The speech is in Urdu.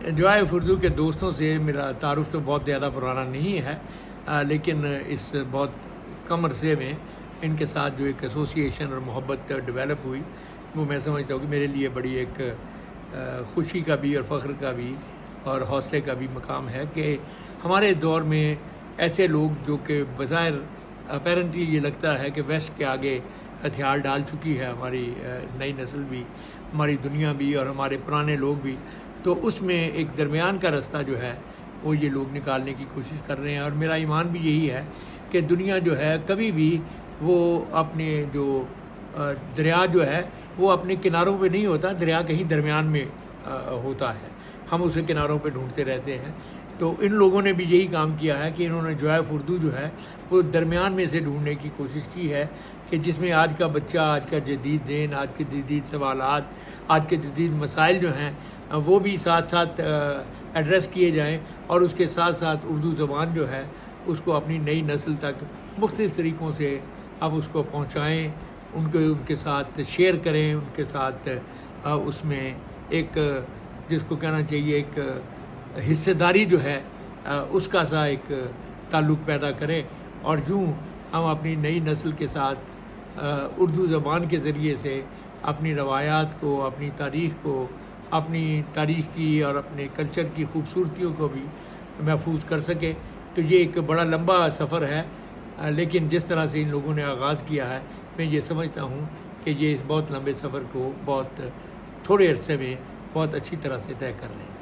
جوائے آف اردو کے دوستوں سے میرا تعارف تو بہت زیادہ پرانا نہیں ہے، لیکن اس بہت کم عرصے میں ان کے ساتھ جو ایک ایسوسیشن اور محبت ڈیولپ ہوئی، وہ میں سمجھتا ہوں کہ میرے لیے بڑی ایک خوشی کا بھی اور فخر کا بھی اور حوصلے کا بھی مقام ہے کہ ہمارے دور میں ایسے لوگ جو کہ بظاہر اپیرنٹلی یہ لگتا ہے کہ ویسٹ کے آگے ہتھیار ڈال چکی ہے ہماری نئی نسل بھی، ہماری دنیا بھی اور ہمارے پرانے لوگ بھی، تو اس میں ایک درمیان کا راستہ جو ہے وہ یہ لوگ نکالنے کی کوشش کر رہے ہیں۔ اور میرا ایمان بھی یہی ہے کہ دنیا جو ہے کبھی بھی وہ اپنے جو دریا جو ہے وہ اپنے کناروں پہ نہیں ہوتا، دریا کہیں درمیان میں ہوتا ہے، ہم اسے کناروں پہ ڈھونڈتے رہتے ہیں۔ تو ان لوگوں نے بھی یہی کام کیا ہے کہ انہوں نے جوائے آف اردو جو ہے وہ درمیان میں سے ڈھونڈنے کی کوشش کی ہے کہ جس میں آج کا بچہ، آج کا جدید دین، آج کے جدید سوالات، آج کے جدید مسائل جو ہیں وہ بھی ساتھ ساتھ ایڈریس کیے جائیں، اور اس کے ساتھ ساتھ اردو زبان جو ہے اس کو اپنی نئی نسل تک مختلف طریقوں سے اب اس کو پہنچائیں، ان کے ساتھ شیئر کریں، ان کے ساتھ اس میں ایک جس کو کہنا چاہیے ایک حصہ داری جو ہے اس کا سا ایک تعلق پیدا کریں، اور یوں ہم اپنی نئی نسل کے ساتھ اردو زبان کے ذریعے سے اپنی روایات کو، اپنی تاریخ کو، اپنی تاریخ کی اور اپنے کلچر کی خوبصورتیوں کو بھی محفوظ کر سکے۔ تو یہ ایک بڑا لمبا سفر ہے، لیکن جس طرح سے ان لوگوں نے آغاز کیا ہے میں یہ سمجھتا ہوں کہ یہ اس بہت لمبے سفر کو بہت تھوڑے عرصے میں بہت اچھی طرح سے طے کر لیں۔